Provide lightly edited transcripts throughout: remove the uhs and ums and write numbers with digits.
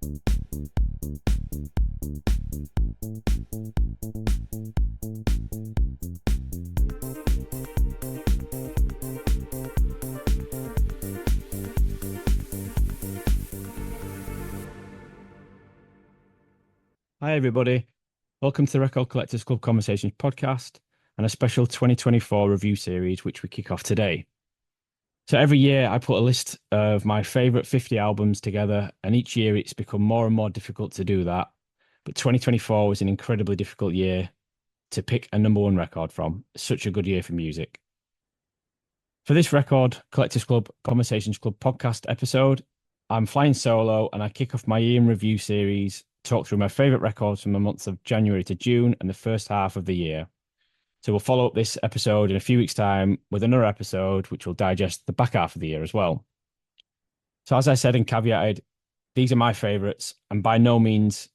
Hi, everybody. Welcome to the Record Collectors Club Conversations podcast and a special 2024 review series, which we kick off today. So every year I put a list of my favorite 50 albums together, and each year it's become more and more difficult to do that. But 2024 was an incredibly difficult year to pick a number one record from. Such a good year for music. For this Record Collectors Club Conversations Club podcast episode, I'm flying solo and I kick off my Iain review series, talk through my favorite records from the months of January to June and the first half of the year. So we'll follow up this episode in a few weeks' time with another episode, which will digest the back half of the year as well. So as I said and caveated, these are my favorites, and by no means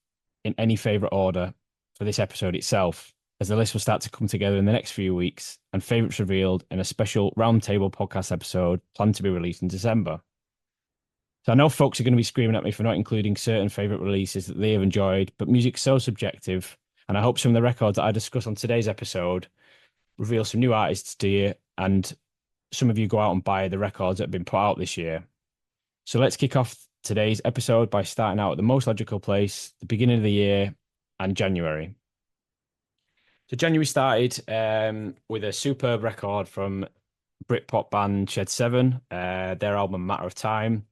in any favorite order for this episode itself, as the list will start to come together in the next few weeks and favorites revealed in a special roundtable podcast episode planned to be released in December. So I know folks are going to be screaming at me for not including certain favorite releases that they have enjoyed, but music's so subjective, and I hope some of the records that I discuss on today's episode reveal some new artists to you, and some of you go out and buy the records that have been put out this year. So let's kick off today's episode by starting out at the most logical place, the beginning of the year and January. So January started with a superb record from Britpop band Shed 7, their album Matter of Time.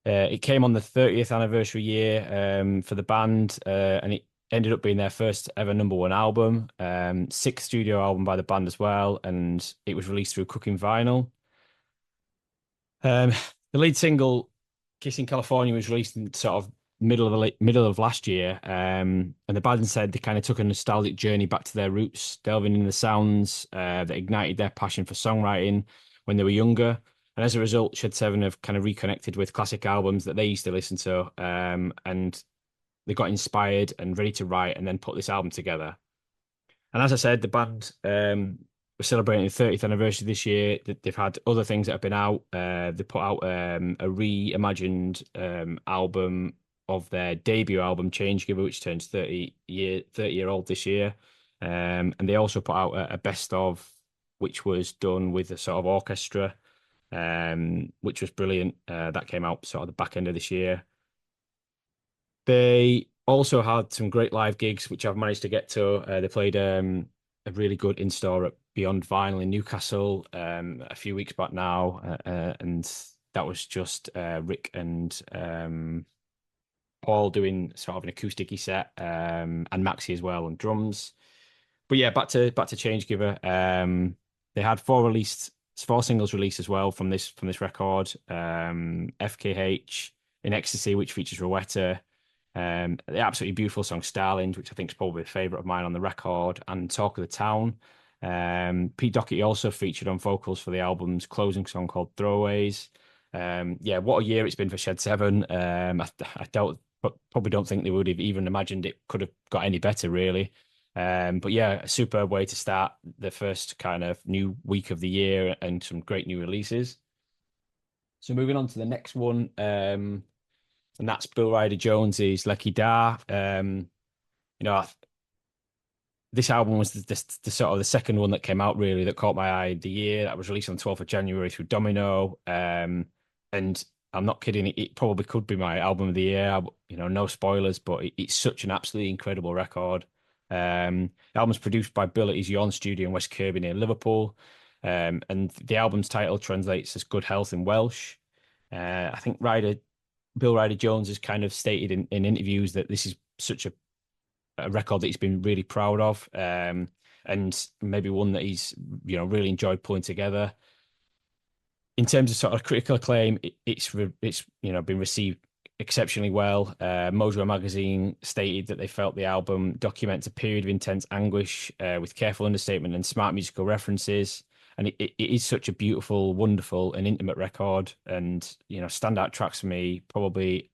It came on the 30th anniversary year for the band, and it ended up being their first ever number one album, sixth studio album by the band as well, and it was released through Cooking Vinyl. The lead single, Kissing California, was released in sort of middle of last year, and the band said they kind of took a nostalgic journey back to their roots, delving into the sounds that ignited their passion for songwriting when they were younger. And as a result, Shed 7 have kind of reconnected with classic albums that they used to listen to, and they got inspired and ready to write and then put this album together. And as I said, the band was celebrating the 30th anniversary this year. They've had other things that have been out. They put out a reimagined album of their debut album, Change Giver, which turns 30-year-old this year. And they also put out a best of, which was done with a sort of orchestra, which was brilliant. That came out sort of the back end of this year. They also had some great live gigs, which I've managed to get to. They played a really good in-store at Beyond Vinyl in Newcastle a few weeks back now, and that was just Rick and Paul doing sort of an acoustic-y set, and Maxi as well on drums. But yeah, back to Change Giver. They had four singles released as well from this record. FKH, In Ecstasy, which features Rowetta. The absolutely beautiful song Starland, which I think is probably a favourite of mine on the record, and Talk of the Town. Pete Doherty also featured on vocals for the album's closing song called Throwaways. Yeah, what a year it's been for Shed 7. I probably don't think they would have even imagined it could have got any better, really. But yeah, a superb way to start the first kind of new week of the year and some great new releases. So moving on to the next one, and that's Bill Ryder-Jones's Lucky Da. This album was the sort of the second one that came out really that caught my eye of the year. That was released on 12th of January through Domino. And I'm not kidding, it probably could be my album of the year. No spoilers, but it's such an absolutely incredible record. The album's produced by Bill at his Yawn studio in West Kirby near Liverpool. And the album's title translates as Good Health in Welsh. I think Bill Ryder-Jones has kind of stated in interviews that this is such a record that he's been really proud of, and maybe one that he's really enjoyed pulling together. In terms of sort of critical acclaim, it's been received exceptionally well. Mojo magazine stated that they felt the album documents a period of intense anguish with careful understatement and smart musical references. And it is such a beautiful, wonderful, and intimate record. And standout tracks for me, probably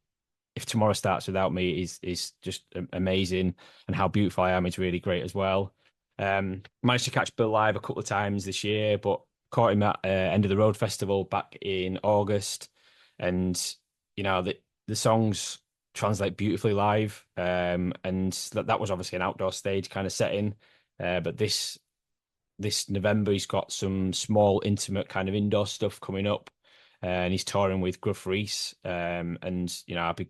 If Tomorrow Starts Without Me is just amazing, and How Beautiful I Am is really great as well. Managed to catch Bill live a couple of times this year, but caught him at End of the Road Festival back in August, and the songs translate beautifully live. And that was obviously an outdoor stage kind of setting. But this November he's got some small, intimate kind of indoor stuff coming up, and he's touring with Gruff Rhys. And I'll be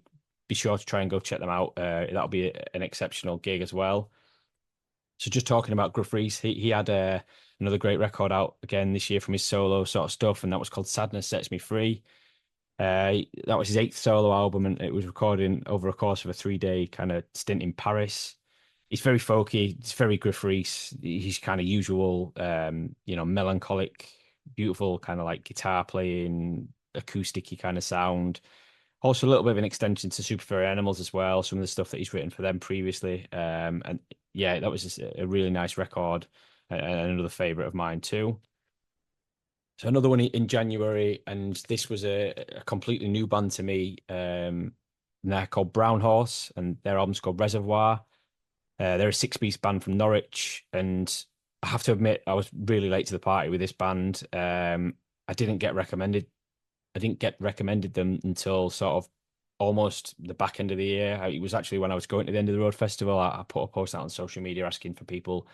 sure to try and go check them out. That'll be an exceptional gig as well. So just talking about Gruff Rhys, he had another great record out again this year from his solo sort of stuff, and that was called Sadness Sets Me Free. That was his eighth solo album, and it was recorded over a course of a 3-day kind of stint in Paris. He's very folky. It's very Gruff Rhys. He's kind of usual, melancholic, beautiful kind of like guitar playing, acousticy kind of sound. Also, a little bit of an extension to Super Furry Animals as well. Some of the stuff that he's written for them previously. And yeah, that was just a really nice record, and another favorite of mine too. So another one in January, and this was a completely new band to me. And they're called Brown Horse, and their album's called Reservoir. They're a six-piece band from Norwich, and I have to admit I was really late to the party with this band. I didn't get recommended. I didn't get recommended them until sort of almost the back end of the year. It was actually when I was going to the End of the Road festival. I put a post out on social media asking for people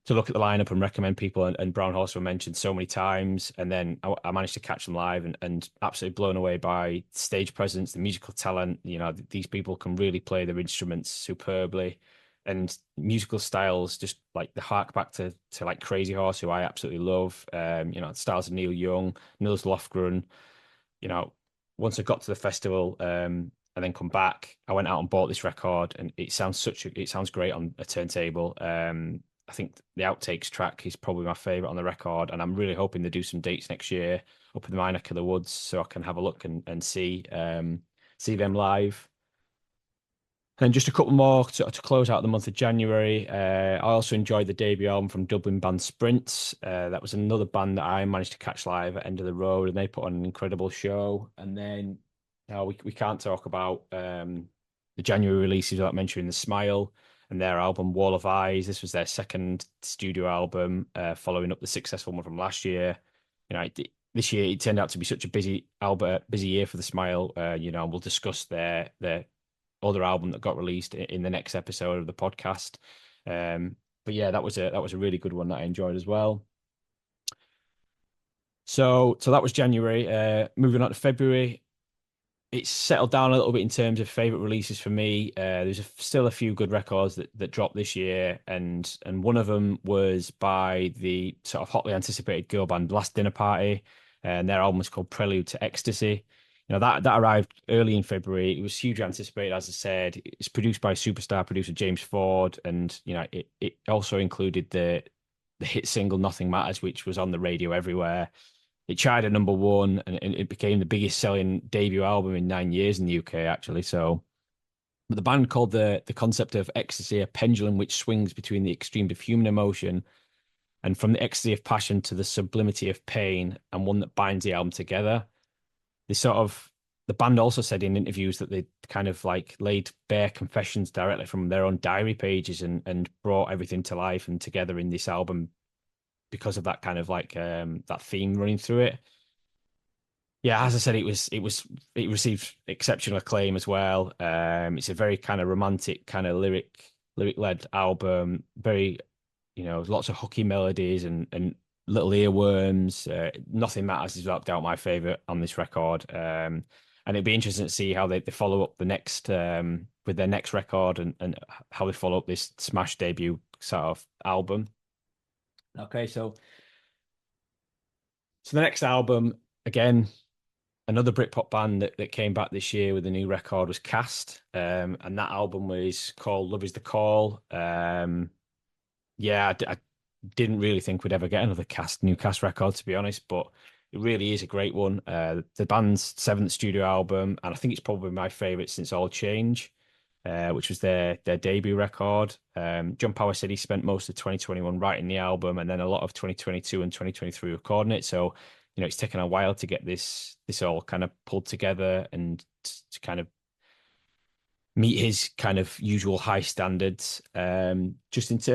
to look at the lineup and recommend people, and Brown Horse were mentioned so many times. And then I managed to catch them live, and absolutely blown away by stage presence, the musical talent. These people can really play their instruments superbly, and musical styles just like the hark back to like Crazy Horse, who I absolutely love. Styles of Neil Young, Nils Lofgren. You know, Once I got to the festival, and then come back, I went out and bought this record, and it sounds great on a turntable. I think the outtakes track is probably my favorite on the record, and I'm really hoping to do some dates next year up in my neck of the woods so I can have a look and see them live. And just a couple more to close out the month of January. I also enjoyed the debut album from Dublin band Sprints. That was another band that I managed to catch live at End of the Road, and they put on an incredible show. And then we can't talk about the January releases without mentioning The Smile and their album Wall of Eyes. This was their second studio album, following up the successful one from last year. This year it turned out to be such a busy year for The Smile. We'll discuss their other album that got released in the next episode of the podcast. But yeah, that was a really good one that I enjoyed as well. So that was January. Moving on to February, it's settled down a little bit in terms of favorite releases for me. There's still a few good records that dropped this year, and one of them was by the sort of hotly anticipated girl band Last Dinner Party, and their album was called Prelude to Ecstasy. That arrived early in February. It was hugely anticipated, as I said. It's produced by superstar producer James Ford, and it also included the hit single "Nothing Matters," which was on the radio everywhere. It charted at number one, and it became the biggest selling debut album in 9 years in the UK, actually. So, but the band called the concept of ecstasy a pendulum which swings between the extremes of human emotion, and from the ecstasy of passion to the sublimity of pain, and one that binds the album together. The band also said in interviews that they kind of like laid bare confessions directly from their own diary pages, and brought everything to life and together in this album because of that kind of like that theme running through it. Yeah, as I said, it received exceptional acclaim as well. It's a very kind of romantic, kind of lyric led album. Very, lots of hooky melodies and little earworms. Nothing Matters is without doubt my favorite on this record. And it'd be interesting to see how they follow up the next with their next record, and how they follow up this smash debut sort of album. Okay, so the next album, again, another Britpop band that came back this year with a new record was Cast. And that album was called Love Is the Call. Yeah, I didn't really think we'd ever get another new Cast record, to be honest, but it really is a great one. The band's seventh studio album, and I think it's probably my favorite since All Change, which was their debut record. John Power said he spent most of 2021 writing the album, and then a lot of 2022 and 2023 recording it. So, it's taken a while to get this all kind of pulled together and to kind of meet his kind of usual high standards. It's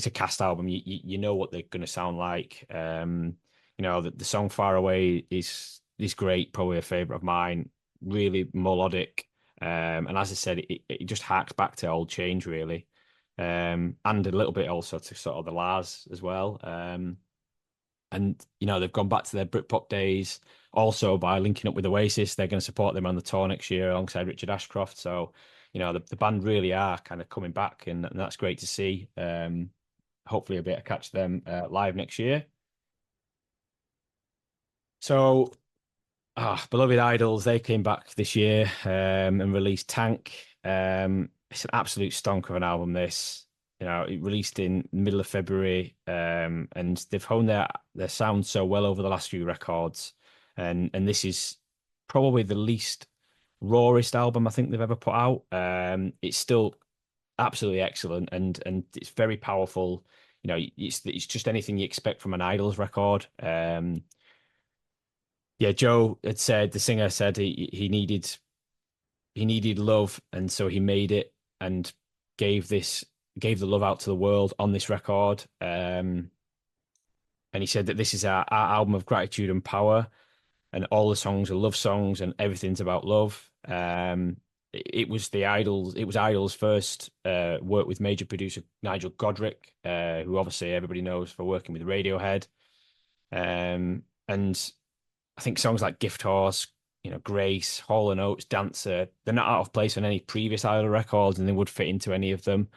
a Cast album. You know what they're going to sound like. The song Far Away is great, probably a favorite of mine. really melodic. And as I said, it just harks back to old change really. And a little bit also to sort of the Lars as well. And they've gone back to their Britpop days. Also, by linking up with Oasis, they're going to support them on the tour next year alongside Richard Ashcroft. So, the band really are kind of coming back, and that's great to see. Hopefully, I'll be able to catch them live next year. So, beloved idols, they came back this year and released Tank. It's an absolute stonk of an album. This, it released in the middle of February, and they've honed their sound so well over the last few records, and this is probably the least rawest album I think they've ever put out. It's still absolutely excellent, and it's very powerful. It's just anything you expect from an Idols record. Yeah, Joe had said, the singer said he needed love, and so he made it and gave this gave the love out to the world on this record. And he said that this is our album of gratitude and power, and all the songs are love songs, and everything's about love. It was Idol's first work with major producer Nigel Godrich, who obviously everybody knows for working with Radiohead. And I think songs like Gift Horse, Grace, Hall and Oates, Dancer, they're not out of place on any previous Idol records, and they would fit into any of them.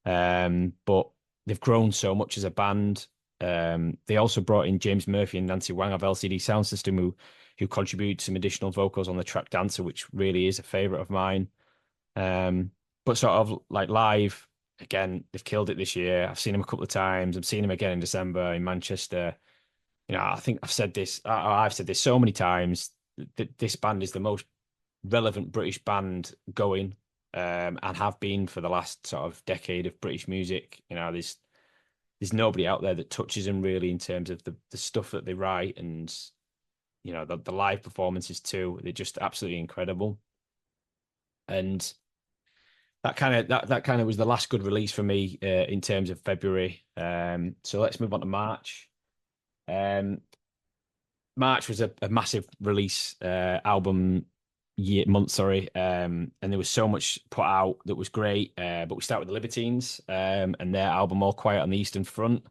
But they've grown so much as a band. They also brought in James Murphy and Nancy Wang of LCD Sound System, who contributed some additional vocals on the track Dancer, which really is a favorite of mine. But sort of like live, again, they've killed it this year. I've seen them a couple of times. I've seen them again in December in Manchester. I think I've said this. I've said this so many times that this band is the most relevant British band going, and have been for the last sort of decade of British music. There's nobody out there that touches them really in terms of the stuff that they write, and the live performances too. They're just absolutely incredible. And that kind of was the last good release for me in terms of February. So let's move on to March. March was a massive release month, sorry. And there was so much put out that was great. But we start with the Libertines and their album All Quiet on the Eastern Front.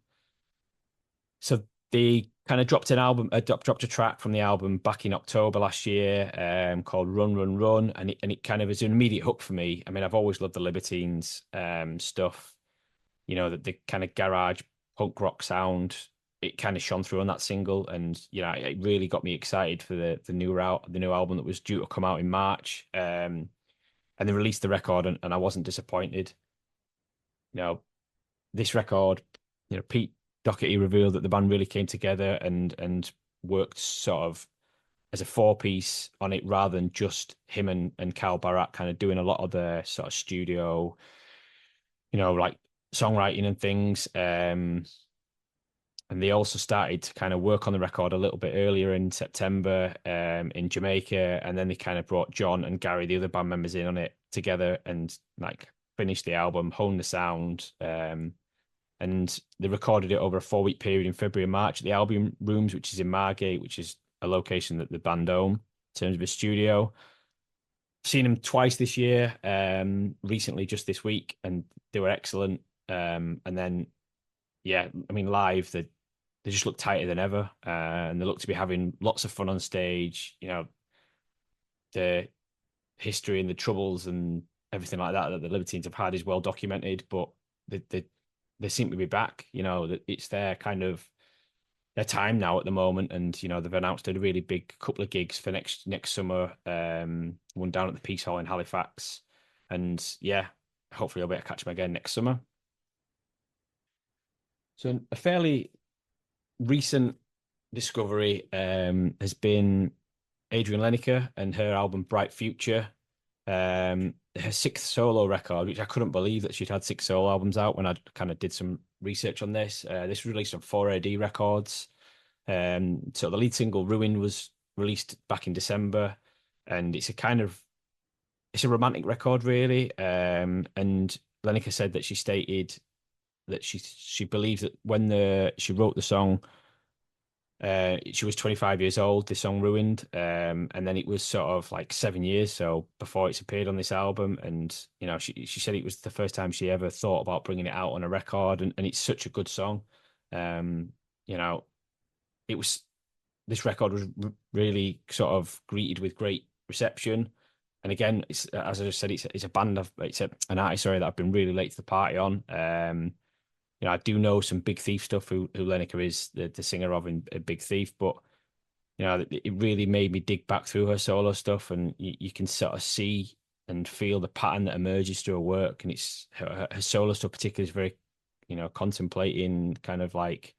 So they kind of dropped dropped a track from the album back in October last year called Run, Run, Run. And it kind of is an immediate hook for me. I mean, I've always loved the Libertines stuff, the kind of garage punk rock sound. It kind of shone through on that single, and it really got me excited for the new album that was due to come out in March. And they released the record, and I wasn't disappointed. This record, Pete Doherty revealed that the band really came together and worked sort of as a four-piece on it, rather than just him and Carl Barat kind of doing a lot of the sort of studio, like songwriting and things. And they also started to kind of work on the record a little bit earlier in September in Jamaica. And then they kind of brought John and Gary, the other band members, in on it together and like finished the album, honed the sound. And they recorded it over a 4-week period in February and March at the Albion Rooms, which is in Margate, which is a location that the band own in terms of a studio. Seen them twice this year, recently just this week, and they were excellent. And then, yeah, I mean, live, they just look tighter than ever, and they look to be having lots of fun on stage. The history and the troubles and everything like that the Libertines have had is well documented, but they seem to be back. That it's their kind of their time now at the moment, and they've announced a really big couple of gigs for next summer. One down at the Peace Hall in Halifax, and yeah, hopefully I'll be able to catch them again next summer. So a fairly recent discovery has been Adrian Lenneker and her album Bright Future, her sixth solo record, which I couldn't believe that she'd had 6 solo albums out when I kind of did some research on this. This was released on 4AD Records. So the lead single Ruin was released back in December, and it's a romantic record really. And Lenneker said that she stated that she believes that when she wrote the song, She was 25 years old. This song ruined, and then it was sort of like 7 years so before it's appeared on this album. And she said it was the first time she ever thought about bringing it out on a record, and it's such a good song. Um, you know, it was this record was really sort of greeted with great reception. And again, it's as I just said, it's a band of an artist, sorry, that I've been really late to the party on. I do know some Big Thief stuff, who Lenniker is the singer of in Big Thief, but it really made me dig back through her solo stuff, and you can sort of see and feel the pattern that emerges through her work. And it's her solo stuff particularly is very, contemplating, kind of like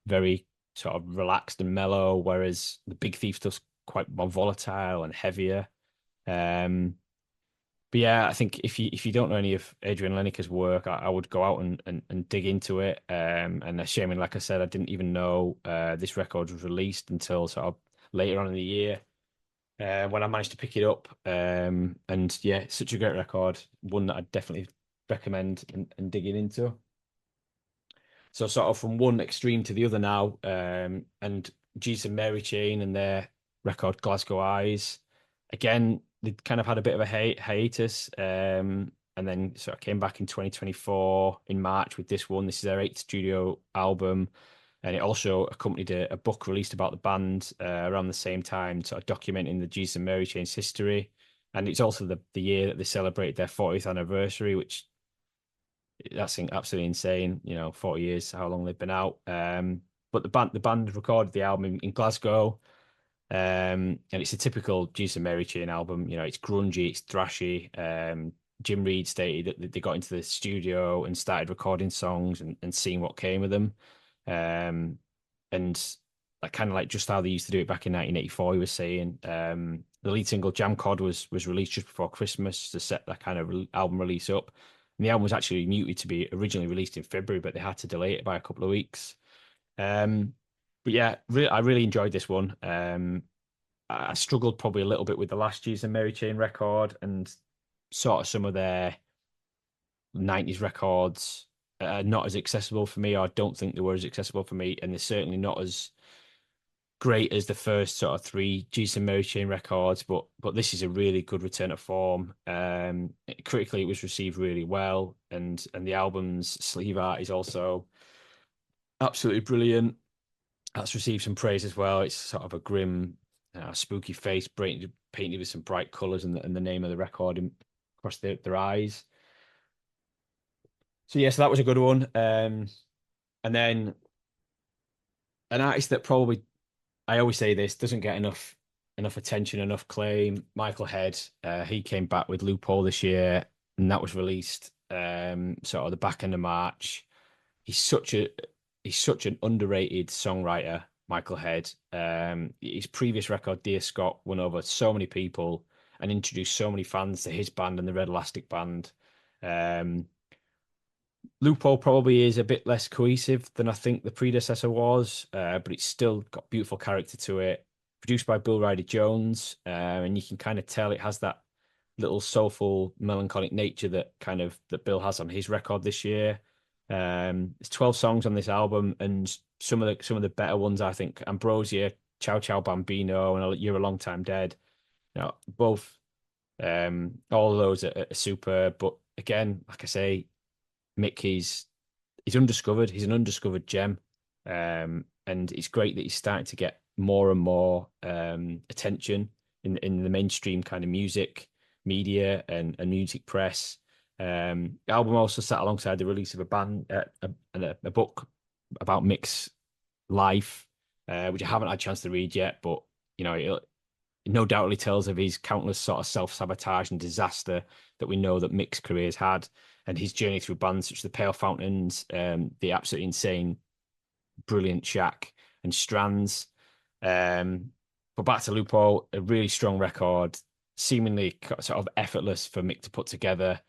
very sort of relaxed and mellow, whereas the Big Thief stuff's quite more volatile and heavier. Um, but yeah, I think if you don't know any of Adrian Lenniker's work, I would go out and dig into it. And assuming, like I said, I didn't even know this record was released until sort of later on in the year when I managed to pick it up. And yeah, it's such a great record, one that I'd definitely recommend and digging into. So sort of from one extreme to the other now, and Jesus and Mary Chain and their record Glasgow Eyes. Again, they kind of had a bit of a hiatus, and then sort of came back in 2024 in March with this one. This is their eighth studio album, and it also accompanied a book released about the band around the same time, sort of documenting the Jesus and Mary Chain's history. And it's also the year that they celebrate their 40th anniversary, which that's absolutely insane. 40 years, how long they've been out. But the band recorded the album in Glasgow, and it's a typical Jesus and Mary Chain album. It's grungy, it's thrashy. Jim Reed stated that they got into the studio and started recording songs and seeing what came of them. And like kind of like just how they used to do it back in 1984, he was saying. The lead single Jam Cod was released just before Christmas to set that kind of album release up. And the album was actually muted to be originally released in February, but they had to delay it by a couple of weeks. Um, but yeah, I really enjoyed this one. I struggled probably a little bit with the last Jesus and Mary Chain record, and sort of some of their 90s records are not as accessible for me, or I don't think they were as accessible for me, and they're certainly not as great as the first sort of three Jesus and Mary Chain records, but this is a really good return to form. Critically, it was received really well, and the album's sleeve art is also absolutely brilliant. That's received some praise as well. It's sort of a grim, spooky face, painted with some bright colours, and the name of the record across their eyes. So yeah, so that was a good one. And then an artist that probably, I always say this, doesn't get enough attention, enough claim. Michael Head, he came back with Loophole this year, and that was released sort of the back end of March. He's such an underrated songwriter, Michael Head. His previous record, Dear Scott, won over so many people and introduced so many fans to his band and the Red Elastic Band. Loophole probably is a bit less cohesive than I think the predecessor was, but it's still got beautiful character to it. Produced by Bill Ryder-Jones, and you can kind of tell it has that little soulful, melancholic nature that Bill has on his record this year. There's 12 songs on this album, and some of the better ones, I think. Ambrosia, Ciao Ciao Bambino, and You're a Long Time Dead. Both, all of those are super. But again, like I say, Mick, he's undiscovered. He's an undiscovered gem, and it's great that he's starting to get more and more attention in the mainstream kind of music media and music press. The album also sat alongside the release of a book about Mick's life, which I haven't had a chance to read yet, but it no doubtly tells of his countless sort of self-sabotage and disaster that we know that Mick's career has had, and his journey through bands such as the Pale Fountains, the absolutely insane, brilliant Shack, and Strands. But back to Lupo, a really strong record, seemingly sort of effortless for Mick to put together.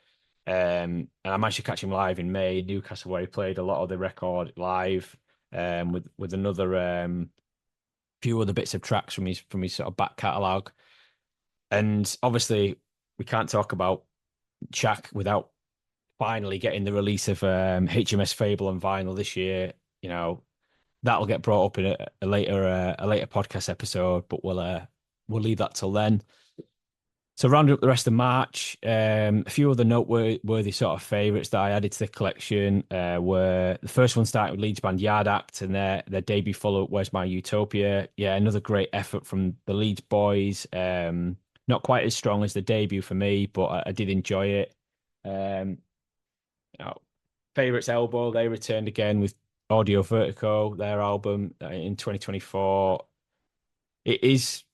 And I managed to catch him live in May in Newcastle, where he played a lot of the record live, with another few other bits of tracks from his sort of back catalogue. And obviously, we can't talk about Shack without finally getting the release of HMS Fable on vinyl this year. that'll get brought up in a later podcast episode, but we'll leave that till then. So rounding up the rest of March, a few other noteworthy sort of favourites that I added to the collection were the first one starting with Leeds band Yard Act and their debut follow-up Where's My Utopia. Yeah, another great effort from the Leeds boys. Not quite as strong as the debut for me, but I did enjoy it. Um, you know, Favourites Elbow, they returned again with Audio Vertigo, their album in 2024. It is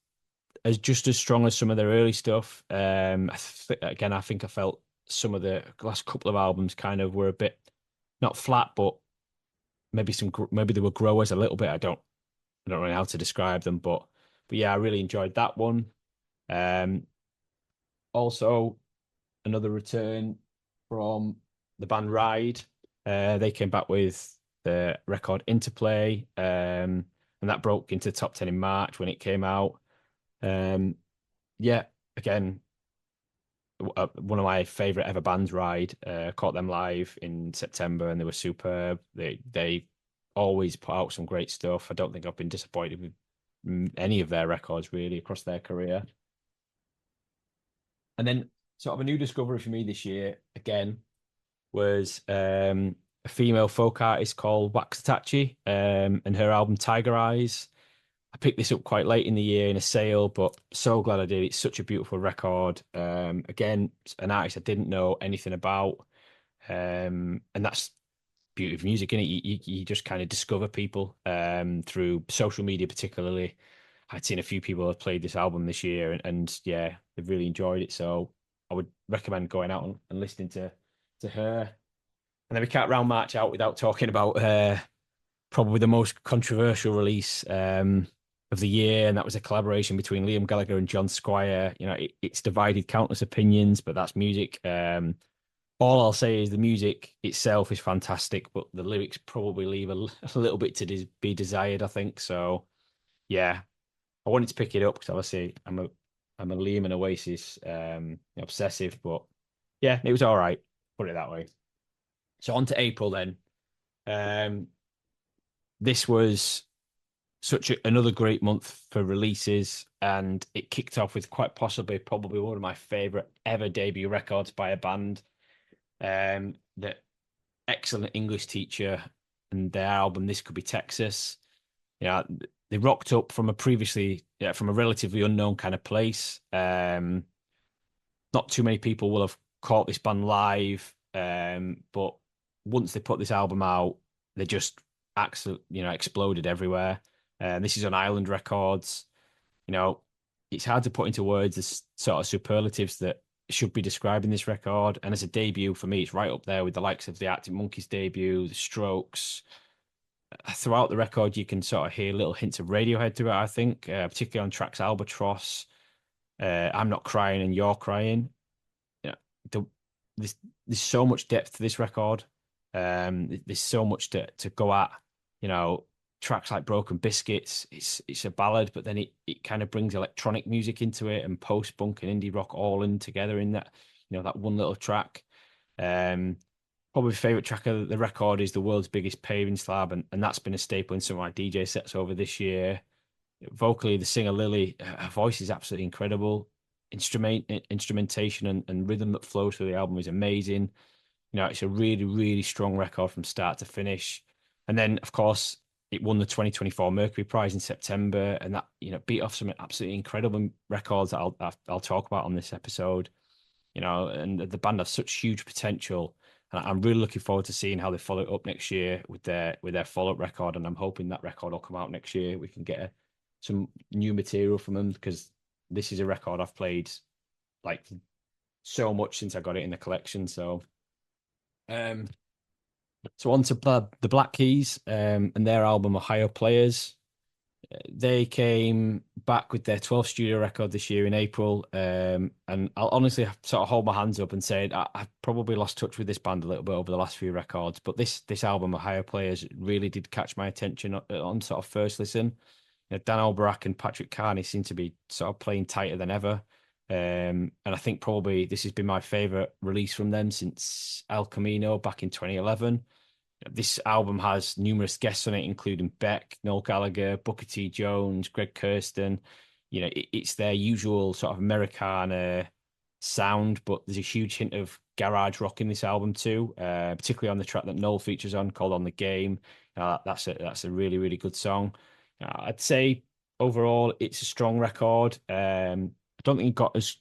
as just as strong as some of their early stuff. Again, I think I felt some of the last couple of albums kind of were a bit not flat, but maybe they were growers a little bit. I don't know how to describe them, but yeah, I really enjoyed that one. Um, Also another return from the band Ride. They came back with the record Interplay, and that broke into the top 10 in March when it came out. Um, yeah, again, one of my favorite ever bands, Ride. Caught them live in September, and they were superb. They always put out some great stuff. I don't think I've been disappointed with any of their records really across their career. And then sort of a new discovery for me this year again was a female folk artist called Waxatachi, and her album Tiger Eyes. I picked this up quite late in the year in a sale, but so glad I did. It's such a beautiful record. Again, an artist I didn't know anything about. And that's beauty of music, innit? You just kind of discover people through social media, particularly. I'd seen a few people have played this album this year, and yeah, they've really enjoyed it. So I would recommend going out and listening to her. And then we can't round March out without talking about probably the most controversial release of the year, and that was a collaboration between Liam Gallagher and John Squire. You know, it's divided countless opinions, but that's music. All I'll say is the music itself is fantastic, but the lyrics probably leave a little bit to be desired, I think. So, yeah, I wanted to pick it up because obviously I'm a Liam and Oasis obsessive, but yeah, it was all right. Put it that way. So on to April then. Um, this was another great month for releases, and it kicked off with quite possibly probably one of my favorite ever debut records by a band. The excellent English teacher and their album This Could Be Texas. Yeah, they rocked up from from a relatively unknown kind of place. Not too many people will have caught this band live, but once they put this album out, they just exploded everywhere. This is on Island Records. You know, it's hard to put into words the sort of superlatives that should be describing this record. And as a debut for me, it's right up there with the likes of the Arctic Monkeys debut, the Strokes. Throughout the record, you can sort of hear little hints of Radiohead through it, I think, particularly on tracks Albatross, I'm Not Crying and You're Crying. You know, the, there's, there's so much depth to this record. There's so much to go at. You know, tracks like Broken Biscuits, it's a ballad, but then it kind of brings electronic music into it and post-punk and indie rock all in together in that, that one little track. Um, Probably favorite track of the record is The World's Biggest Paving Slab, and that's been a staple in some of my DJ sets over this year. Vocally, the singer Lily, her voice is absolutely incredible. Instrumentation and rhythm that flows through the album is amazing. It's a really, really strong record from start to finish. And then, of course, it won the 2024 Mercury Prize in September, and that beat off some absolutely incredible records that I'll talk about on this episode. And the band has such huge potential, and I'm really looking forward to seeing how they follow it up next year with their follow-up record. And I'm hoping that record will come out next year. We can get some new material from them, because this is a record I've played like so much since I got it in the collection. Um, so on to the Black Keys and their album Ohio Players. They came back with their 12th studio record this year in April. And I'll honestly sort of hold my hands up and say I've probably lost touch with this band a little bit over the last few records. But this album, Ohio Players, really did catch my attention on sort of first listen. Dan Albarak and Patrick Carney seem to be sort of playing tighter than ever. And I think probably this has been my favorite release from them since El Camino back in 2011. This album has numerous guests on it, including Beck, Noel Gallagher, Booker T. Jones, Greg Kurstin. It's their usual sort of Americana sound, but there's a huge hint of garage rock in this album too, particularly on the track that Noel features on, called "On the Game." That's a really really good song. I'd say overall it's a strong record. I don't think it got as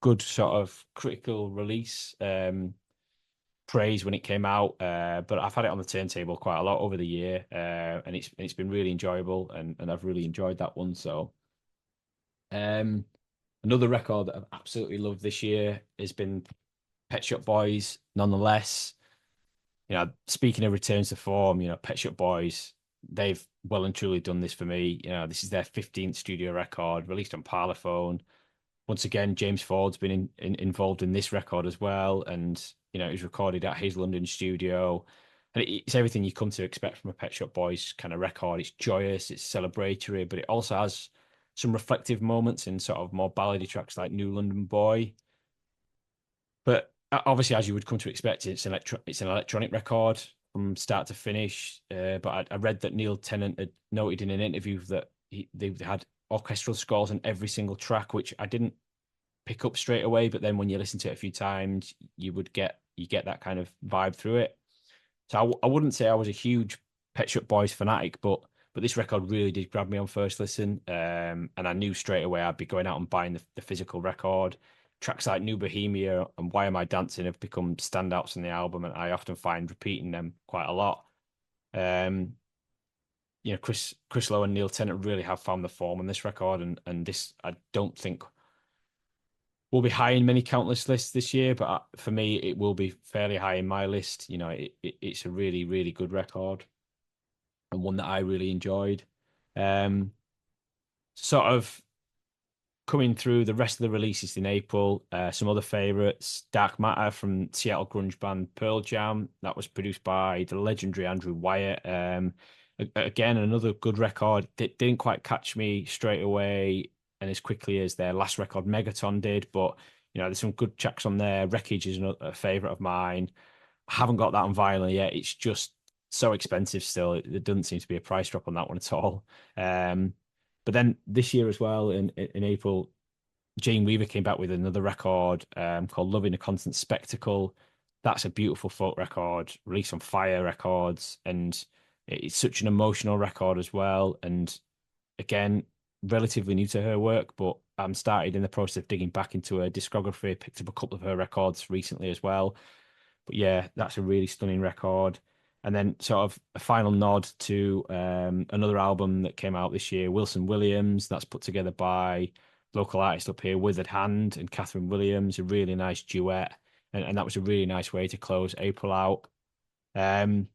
good sort of critical release. Praise when it came out, but I've had it on the turntable quite a lot over the year, and it's been really enjoyable, and I've really enjoyed that one. So, um, another record that I've absolutely loved this year has been Pet Shop Boys. Nonetheless, speaking of returns to form, Pet Shop Boys, they've well and truly done this for me. This is their 15th studio record, released on Parlophone. Once again, James Ford's been involved in this record as well, and it was recorded at his London studio, and it's everything you come to expect from a Pet Shop Boys kind of record. It's joyous, it's celebratory, but it also has some reflective moments in sort of more ballady tracks like New London Boy. But obviously, as you would come to expect, it's an electronic record from start to finish. But I read that Neil Tennant had noted in an interview that they had orchestral scores on every single track, which I didn't pick up straight away. But then when you listen to it a few times, you get that kind of vibe through it. So I wouldn't say I was a huge Pet Shop Boys fanatic, but this record really did grab me on first listen, and I knew straight away I'd be going out and buying the physical record. Tracks like New Bohemia and Why Am I Dancing have become standouts in the album, and I often find repeating them quite a lot. Um, Chris Lowe and Neil Tennant really have found the form on this record, and this I don't think will be high in many countless lists this year, but for me, it will be fairly high in my list. It's a really, really good record and one that I really enjoyed. Um, Sort of coming through the rest of the releases in April, some other favorites: Dark Matter from Seattle grunge band Pearl Jam. That was produced by the legendary Andrew Wyatt. Again, another good record. It didn't quite catch me straight away and as quickly as their last record, Megaton, did, but there's some good tracks on there. Wreckage is a favorite of mine. I haven't got that on vinyl yet. It's just so expensive still. It doesn't seem to be a price drop on that one at all. Um, but then this year as well, in April, Jane Weaver came back with another record called Loving a Constant Spectacle. That's a beautiful folk record, released on Fire Records, and it's such an emotional record as well. And again, relatively new to her work, but I'm started in the process of digging back into her discography, picked up a couple of her records recently as well. But yeah, that's a really stunning record. And then sort of a final nod to another album that came out this year, Wilson Williams. That's put together by local artist up here, Withered Hand and Catherine Williams, a really nice duet. And that was a really nice way to close April out. Um,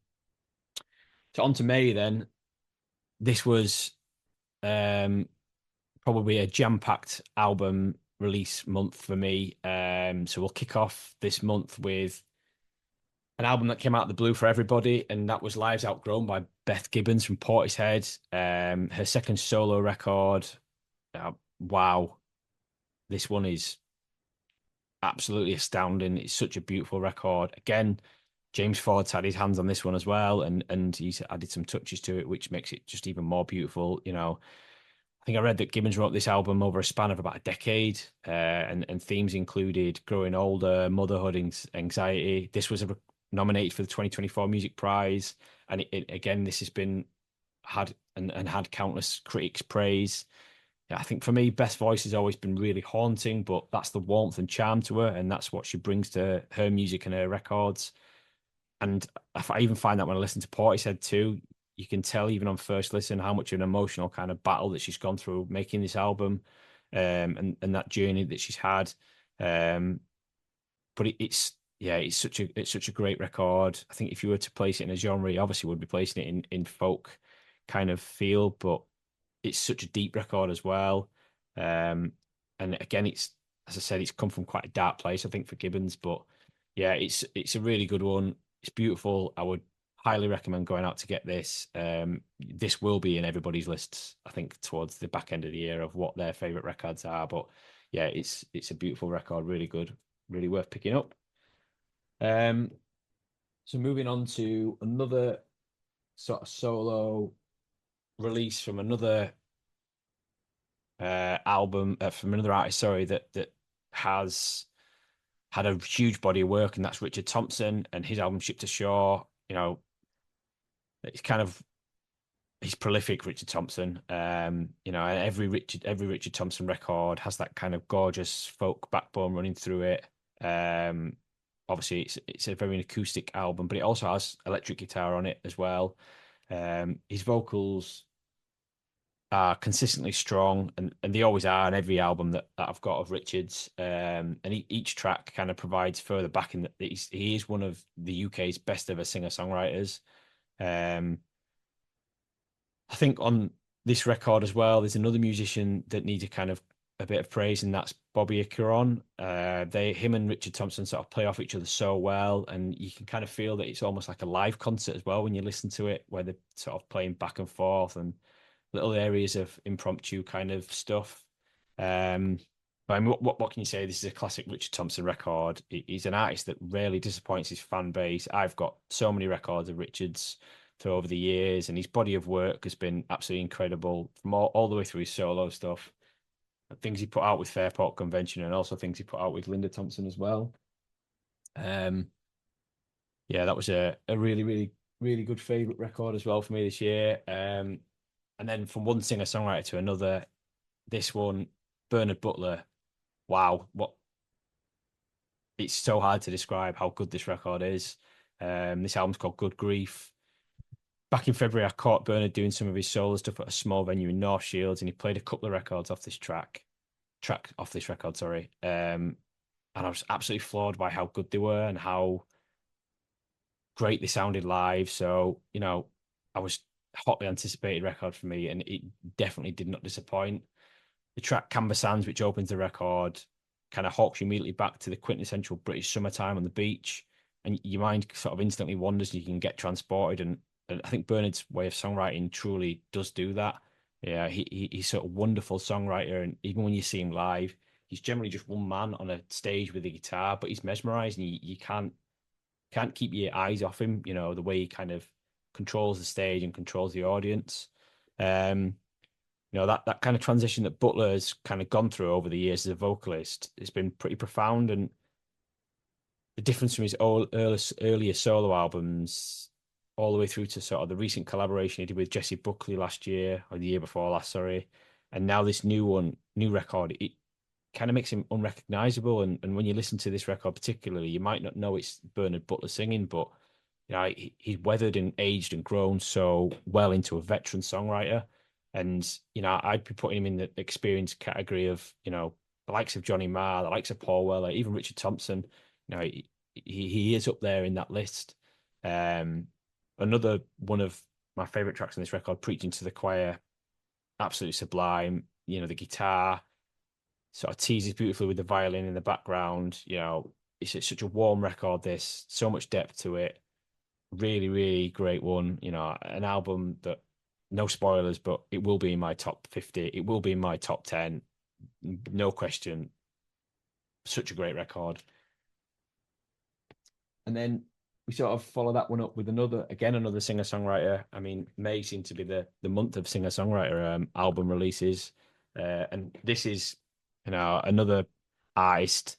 so on to May then. This was um, probably a jam-packed album release month for me. So we'll kick off this month with an album that came out of the blue for everybody, and that was Lives Outgrown by Beth Gibbons from Portishead. Her second solo record. Wow, this one is absolutely astounding. It's such a beautiful record. Again, James Ford's had his hands on this one as well, and he's added some touches to it, which makes it just even more beautiful. I think I read that Gibbons wrote this album over a span of about a decade, and themes included growing older, motherhood, anxiety. This was nominated for the 2024 Music Prize, and again, this has been had countless critics' praise. Yeah, I think for me, Beth's voice has always been really haunting, but that's the warmth and charm to her, and that's what she brings to her music and her records. And I even find that when I listen to Portishead too, you can tell even on first listen how much of an emotional kind of battle that she's gone through making this album, and that journey that she's had. Um, but it's such a great record. I think if you were to place it in a genre, you obviously would be placing it in folk kind of feel, but it's such a deep record as well. Um, and again, it's as I said, it's come from quite a dark place, I think, for Gibbons. But yeah, it's a really good one. It's beautiful. I would highly recommend going out to get this. This will be in everybody's lists, I think, towards the back end of the year of what their favorite records are. But yeah, it's a beautiful record, really good, really worth picking up. Um, So moving on to another sort of solo release from another album from another artist, sorry, that has had a huge body of work, and that's Richard Thompson and his album Ship to Shore. It's kind of he's prolific, Richard Thompson. And every Richard Thompson record has that kind of gorgeous folk backbone running through it. Um, Obviously, it's a very acoustic album, but it also has electric guitar on it as well. His vocals are consistently strong, and they always are on every album that I've got of Richard's. And each track kind of provides further backing that he is one of the UK's best ever singer songwriters. Um, I think on this record as well, there's another musician that needs a kind of a bit of praise, and that's Bobby Acuron. Him and Richard Thompson sort of play off each other so well, and you can kind of feel that it's almost like a live concert as well when you listen to it, where they're sort of playing back and forth and little areas of impromptu kind of stuff. Um, but I mean, what can you say? This is a classic Richard Thompson record. He's an artist that rarely disappoints his fan base. I've got so many records of Richard's through over the years, and his body of work has been absolutely incredible from all the way through his solo stuff, things he put out with Fairport Convention, and also things he put out with Linda Thompson as well. Um, yeah, that was a really, really, really good favorite record as well for me this year. And then from one singer songwriter to another, this one, Bernard Butler. Wow, what it's so hard to describe how good this record is. This album's called Good Grief. Back in February, I caught Bernard doing some of his solo stuff at a small venue in North Shields, and he played a couple of records off this track off this record, sorry. And I was absolutely floored by how good they were and how great they sounded live. So, I was hotly anticipated record for me, and it definitely did not disappoint. The track Canvas Sands, which opens the record, kind of hawks you immediately back to the quintessential British summertime on the beach, and your mind sort of instantly wanders and you can get transported. And I think Bernard's way of songwriting truly does do that. Yeah, he's sort of wonderful songwriter, and even when you see him live, he's generally just one man on a stage with a guitar, but he's mesmerizing. You can't keep your eyes off him. The way he kind of controls the stage and controls the audience. Um, that kind of transition that Butler has kind of gone through over the years as a vocalist has been pretty profound, and the difference from his earlier solo albums all the way through to sort of the recent collaboration he did with Jesse Buckley last year or the year before last, sorry, and now this new record, it kind of makes him unrecognizable. And when you listen to this record particularly, you might not know it's Bernard Butler singing, but he's weathered and aged and grown so well into a veteran songwriter. And I'd be putting him in the experience category of the likes of Johnny Marr, the likes of Paul Weller, even Richard Thompson. He is up there in that list. Um, Another one of my favorite tracks on this record, "Preaching to the Choir," absolutely sublime. The guitar sort of teases beautifully with the violin in the background. It's such a warm record. This so much depth to it. Really, really great one. An album that no spoilers, but it will be in my top 50. It will be in my top 10. No question. Such a great record. And then we sort of follow that one up with another singer songwriter. I mean, May seemed to be the month of singer songwriter album releases, and this is another artist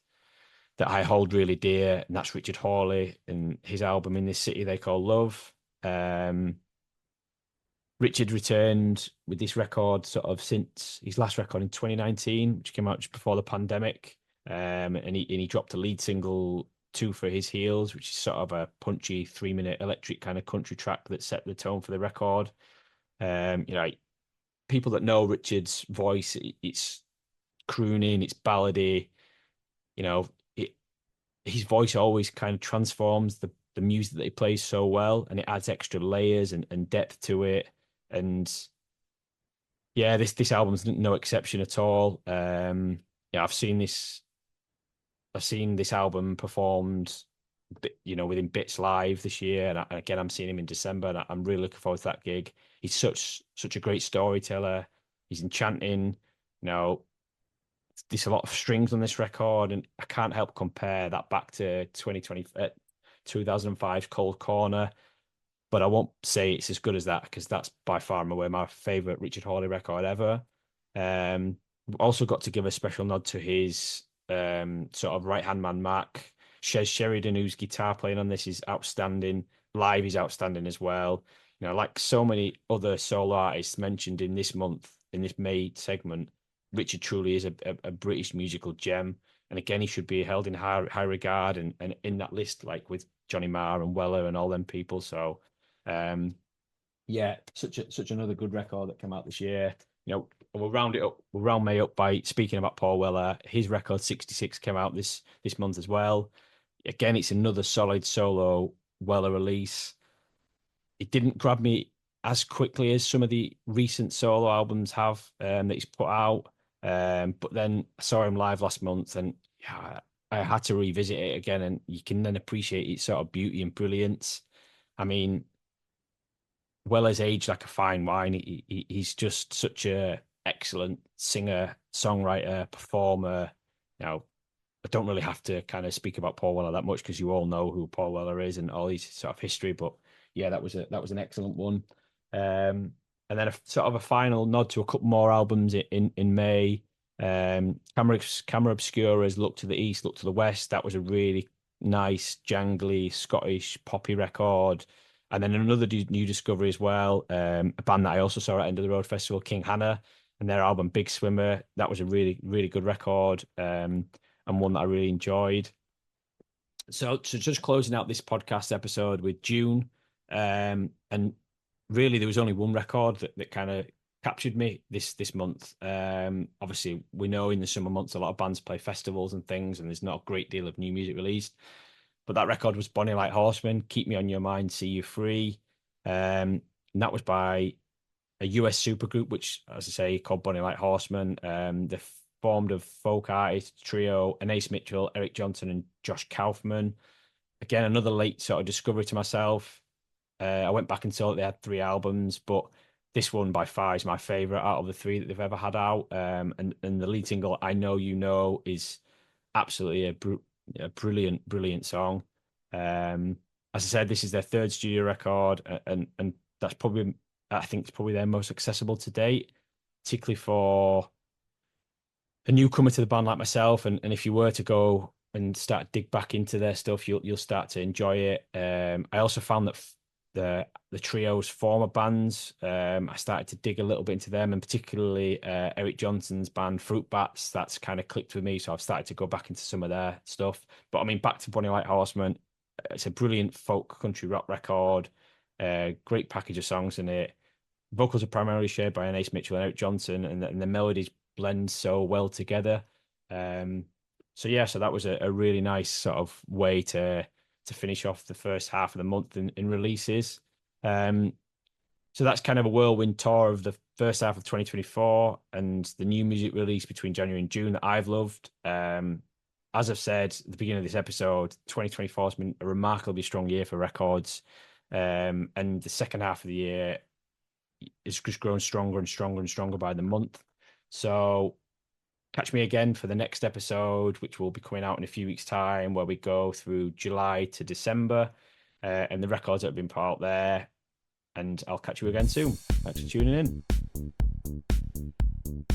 that I hold really dear, and that's Richard Hawley and his album "In This City They Call Love." Um, Richard returned with this record sort of since his last record in 2019, which came out just before the pandemic. And he dropped a lead single, Two for His Heels, which is sort of a punchy 3-minute electric kind of country track that set the tone for the record. People that know Richard's voice, it's crooning, it's ballady. You know, it, his voice always kind of transforms the music that he plays so well, and it adds extra layers and depth to it. And yeah, this album's no exception at all. Yeah, I've seen this album performed, within Bits Live this year, and again, I'm seeing him in December, and I'm really looking forward to that gig. He's such a great storyteller. He's enchanting. You know, there's a lot of strings on this record, and I can't help compare that back to 2020, 2005's Cold Corner, but I won't say it's as good as that because that's by far and away my favorite Richard Hawley record ever. Also got to give a special nod to his sort of right hand man Mac Shez Sheridan, whose guitar playing on this is outstanding. Live is outstanding as well. You know, like so many other solo artists mentioned in this month, in this May segment, Richard truly is a British musical gem. And again, he should be held in high regard and in that list, like with Johnny Marr and Weller and all them people. So um, yeah, such another good record that came out this year. You know, we'll round it up. We'll round May up by speaking about Paul Weller. His record 66 came out this month as well. Again, it's another solid solo Weller release. It didn't grab me as quickly as some of the recent solo albums have that he's put out. But then I saw him live last month, and yeah, I had to revisit it again, and you can then appreciate its sort of beauty and brilliance. I mean, Weller's aged like a fine wine. He's just such a excellent singer, songwriter, performer. You know, I don't really have to kind of speak about Paul Weller that much because you all know who Paul Weller is and all his sort of history. But yeah, that was an excellent one. And then a sort of a final nod to a couple more albums in May. Camera Obscura's Look to the East, Look to the West. That was a really nice, jangly Scottish poppy record. And then another new discovery as well, a band that I also saw at End of the Road Festival, King Hannah, and their album Big Swimmer. That was a really, really good record, and one that I really enjoyed. So just closing out this podcast episode with June, and really there was only one record that kind of captured me this month. Obviously, we know in the summer months a lot of bands play festivals and things, and there's not a great deal of new music released. But that record was Bonnie Like Horseman, Keep Me on Your Mind, See You Free. And that was by a US supergroup, which, as I say, called Bonnie Like Horseman. They're formed of folk artist trio, Anais Mitchell, Eric Johnson, and Josh Kaufman. Again, another late sort of discovery to myself. I went back and saw that they had 3 albums, but this one by far is my favorite out of the 3 that they've ever had out. And the lead single, I Know You Know, is absolutely a brilliant song. As I said, this is their 3rd studio record, and that's probably, I think it's probably their most accessible to date, particularly for a newcomer to the band like myself. And if you were to go and start dig back into their stuff, you'll start to enjoy it. I also found that the trio's former bands, I started to dig a little bit into them, and particularly Eric Johnson's band Fruit Bats. That's kind of clicked with me, so I've started to go back into some of their stuff. But I mean, back to Bonnie Like Horseman, it's a brilliant folk country rock record, great package of songs in it. Vocals are primarily shared by Anais Mitchell and Eric Johnson, and the melodies blend so well together. So yeah, so that was a really nice sort of way to finish off the first half of the month in releases. So that's kind of a whirlwind tour of the first half of 2024 and the new music release between January and June that I've loved. As I've said at the beginning of this episode, 2024 has been a remarkably strong year for records. And the second half of the year is just growing stronger and stronger and stronger by the month. So catch me again for the next episode, which will be coming out in a few weeks' time, where we go through July to December and the records that have been put out there. And I'll catch you again soon. Thanks for tuning in.